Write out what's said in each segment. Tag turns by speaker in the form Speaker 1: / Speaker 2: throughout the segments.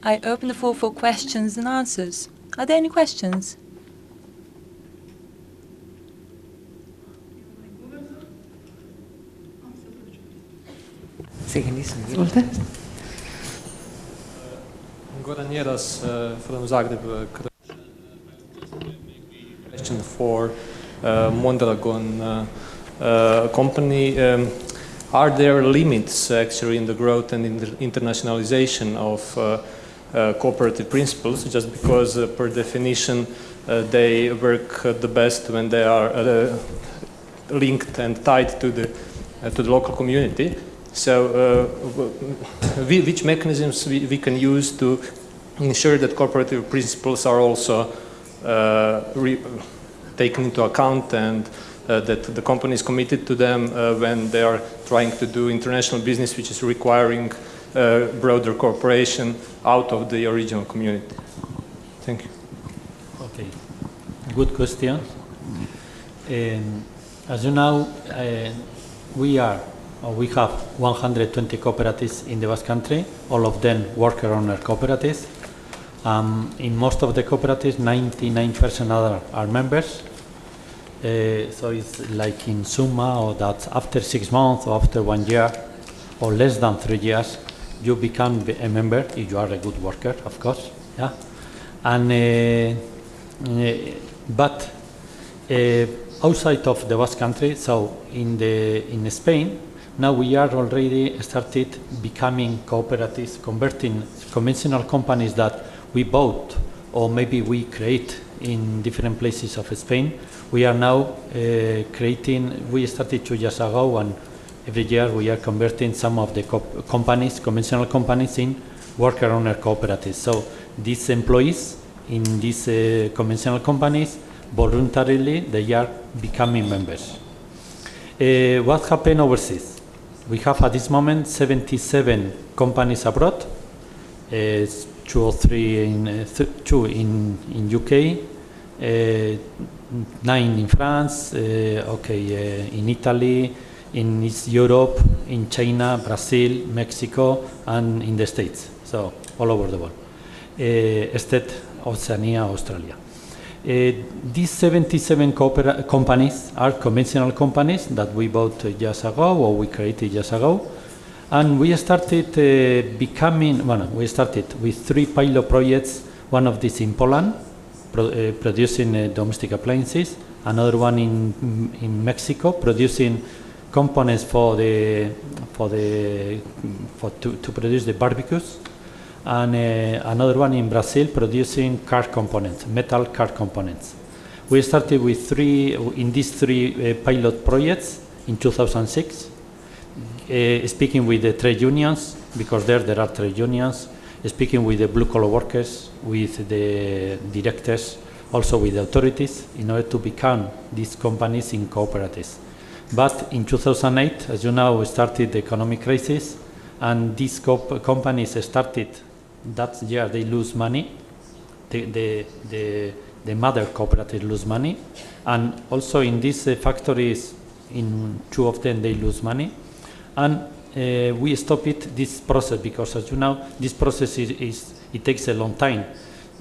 Speaker 1: I open the floor for questions and answers. Are there any questions?
Speaker 2: Goran Jeras from Zagreb. Question for Mondragon company. Are there limits actually in the growth and in the internationalization of cooperative principles, just because per definition they work the best when they are linked and tied to the local community? So which mechanisms we can use to ensure that cooperative principles are also taken into account, and that the company is committed to them when they are trying to do international business, which is requiring broader cooperation out of the original community? Thank you.
Speaker 3: Okay, good question. As you know, we have 120 cooperatives in the Basque Country, all of them worker-owner cooperatives. In most of the cooperatives, 99% are members. So it's like in Summa, or that after 6 months or after 1 year or less than 3 years, you become a member if you are a good worker, of course. Yeah, and but outside of the Basque Country, so in Spain, now we are already started becoming cooperatives, converting conventional companies that we bought or maybe we create in different places of Spain. We are now creating, we started 2 years ago, and every year we are converting some of the companies, conventional companies, in worker-owner cooperatives. So these employees in these conventional companies, voluntarily, they are becoming members. What happened overseas? We have at this moment 77 companies abroad, 2 or 3 in UK, 9 in France, in Italy, in East Europe, in China, Brazil, Mexico, and in the States. So all over the world, except Oceania, Australia. These 77 companies are conventional companies that we bought years ago, or we created years ago. And we started we started with 3 pilot projects. One of these in Poland, producing domestic appliances. Another one in Mexico, producing components to produce the barbecues. And another one in Brazil, producing car components, metal car components. We started with these three pilot projects in 2006, speaking with the trade unions, because there are trade unions, speaking with the blue-collar workers, with the directors, also with the authorities, in order to become these companies in cooperatives. But in 2008, as you know, we started the economic crisis, and these companies started, that year they lose money, the mother cooperative lose money, and also in these factories, in 2 of them they lose money, and we stopped this process, because as you know, this process it takes a long time.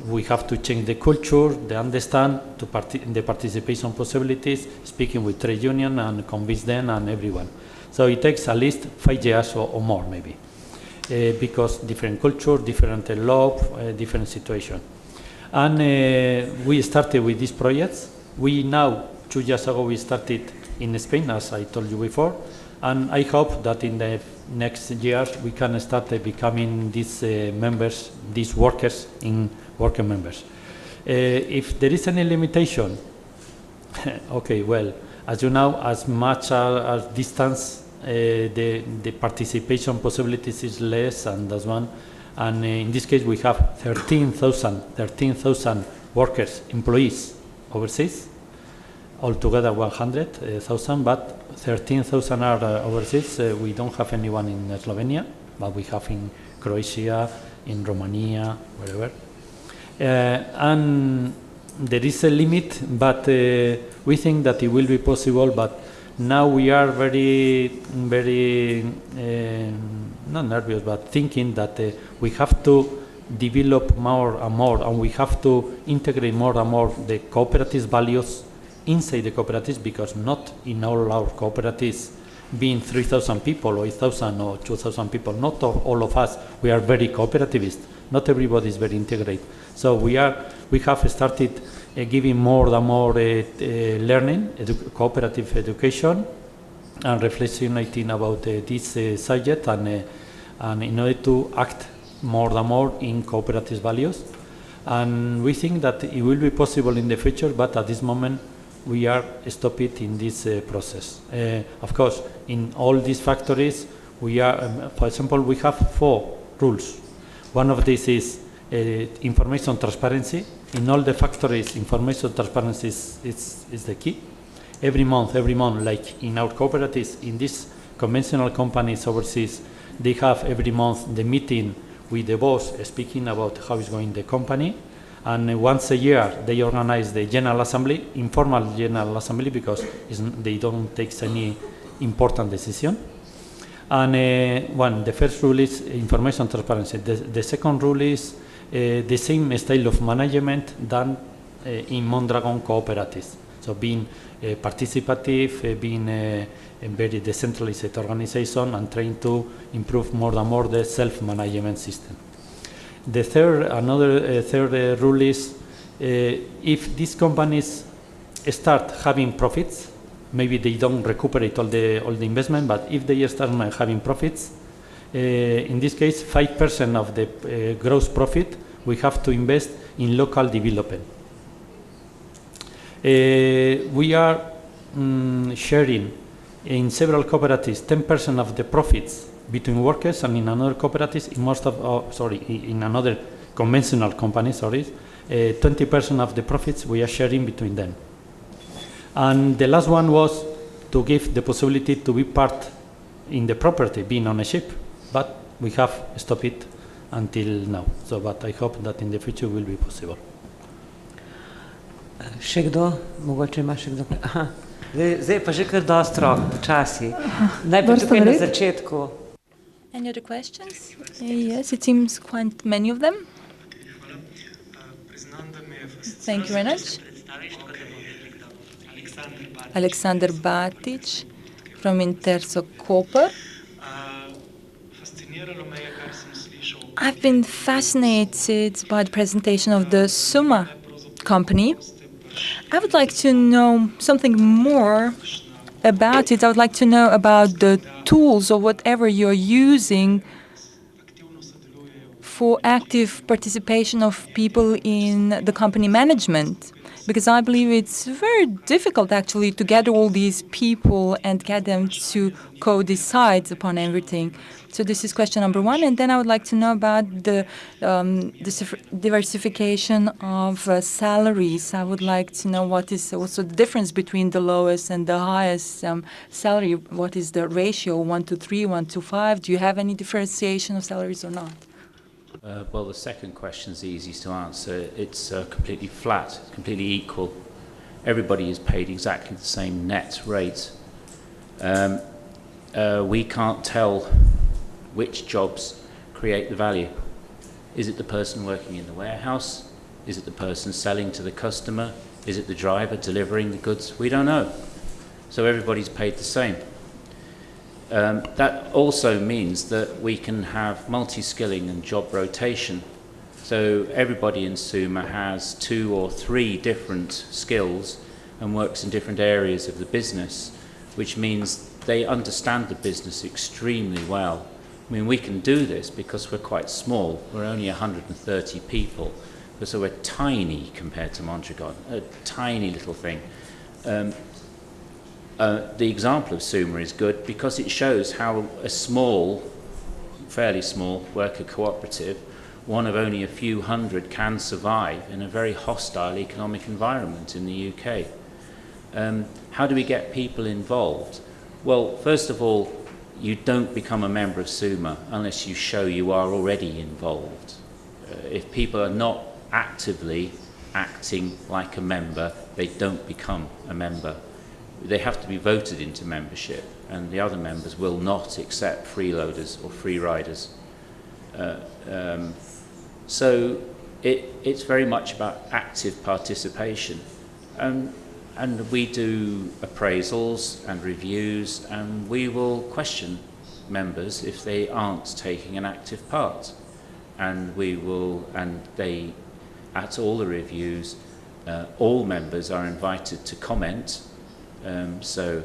Speaker 3: We have to change the culture, they understand the participation possibilities, speaking with trade union and convince them and everyone. So it takes at least 5 years or more maybe, because different culture, different law, different situation. And we started with these projects. We now, 2 years ago, we started in Spain, as I told you before, and I hope that in the next years we can start becoming these members, these workers in worker members. If there is any limitation, okay, well, as you know, as much as distance, the participation possibilities is less, and that's one. And in this case, we have 13,000 workers, employees overseas, altogether 100,000, but 13,000 are overseas. We don't have anyone in Slovenia, but we have in Croatia, in Romania, wherever. And there is a limit, but we think that it will be possible. But now we are very, very not nervous, but thinking that we have to develop more and more, and we have to integrate more and more the cooperatives values inside the cooperatives, because not in all our cooperatives, being 3,000 people or 8,000 or 2,000 people, not all of us, we are very cooperativist. Not everybody is very integrated. So we have started giving more and more learning, cooperative education, and reflecting about this subject, and in order to act more and more in cooperative values. And we think that it will be possible in the future, but at this moment we are stopped in this process. Of course, in all these factories, we are, for example, we have 4 rules. One of these is information transparency. In all the factories, information transparency is the key. Every month, like in our cooperatives, in these conventional companies overseas, they have every month the meeting with the boss speaking about how is going the company. And once a year, they organize the General Assembly, informal General Assembly, because they don't take any important decision. And the first rule is information transparency. The second rule is the same style of management done in Mondragon cooperatives. So being participative, being a very decentralized organization, and trying to improve more and more the self-management system. The third rule is if these companies start having profits, maybe they don't recuperate all the investment, but if they start having profits, in this case 5% of the gross profit we have to invest in local development. We are sharing in several cooperatives 10% of the profits between workers, and in another cooperatives, in another conventional companies, 20% of the profits we are sharing between them. And the last one was to give the possibility to be part in the property, being on a ship, but we have stopped it until now. So, but I hope that in the future will be possible.
Speaker 4: Še kdo? Mogoče ima še kdo? Aha. Zdaj pa že kar dosti rok, počasi. Najprej tukaj na začetku.
Speaker 1: Any other questions? Yes, it seems quite many of them. Thank you very much. Alexander Batic from Interso Koper. I've been fascinated by the presentation of the Suma company. I would like to know something more about it. I would like to know about the tools or whatever you're using for active participation of people in the company management, because I believe it's very difficult actually to gather all these people and get them to co-decide upon everything. So this is question number 1, and then I would like to know about the diversification of salaries. I would like to know what is also the difference between the lowest and the highest salary. What is the ratio, 1-3, 1-5? Do you have any differentiation of salaries or not?
Speaker 5: Well, the second question is the easiest to answer. It's completely flat, completely equal. Everybody is paid exactly the same net rate. We can't tell which jobs create the value. Is it the person working in the warehouse? Is it the person selling to the customer? Is it the driver delivering the goods? We don't know. So everybody's paid the same. That also means that we can have multi-skilling and job rotation. So everybody in Suma has 2 or 3 different skills and works in different areas of the business, which means they understand the business extremely well. I mean, we can do this because we're quite small. We're only 130 people, so we're tiny compared to Mondragon, a tiny little thing. The example of Suma is good because it shows how a small, fairly small worker cooperative, one of only a few hundred, can survive in a very hostile economic environment in the UK. How do we get people involved? Well, first of all, you don't become a member of Suma unless you show you are already involved. If people are not actively acting like a member, they don't become a member. They have to be voted into membership, and the other members will not accept freeloaders or free riders. So it's very much about active participation. And we do appraisals and reviews, and we will question members if they aren't taking an active part. And at all the reviews, all members are invited to comment. So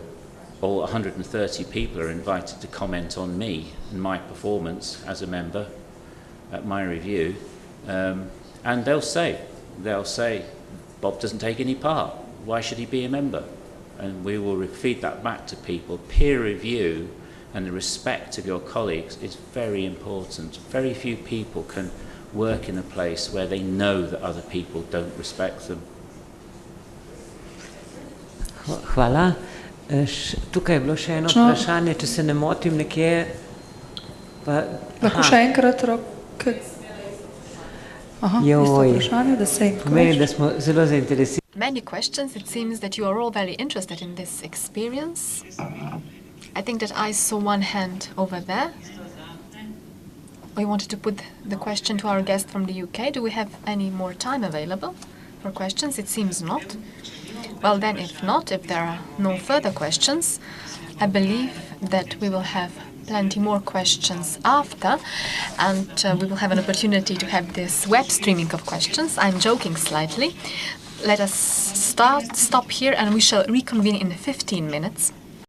Speaker 5: all 130 people are invited to comment on me and my performance as a member at my review. And they'll say, Bob doesn't take any part. Why should he be a member? And we will feed that back to people. Peer review and the respect of your colleagues is very important. Very few people can work in a place where they know that other people don't respect them.
Speaker 4: Hvala. Tukaj je bilo še eno vprašanje, če se ne motim nekje.
Speaker 6: Lahko še enkrat roke. Isto vprašanje, da se
Speaker 4: pomeni, da smo zelo zainteresirani.
Speaker 7: Many questions. It seems that you are all very interested in this experience. I think that I saw one hand over there. We wanted to put the question to our guest from the UK. Do we have any more time available for questions? It seems not. Well then, if not, if there are no further questions, I believe that we will have plenty more questions after, and we will have an opportunity to have this web streaming of questions. I'm joking slightly. Let us stop here, and we shall reconvene in 15 minutes.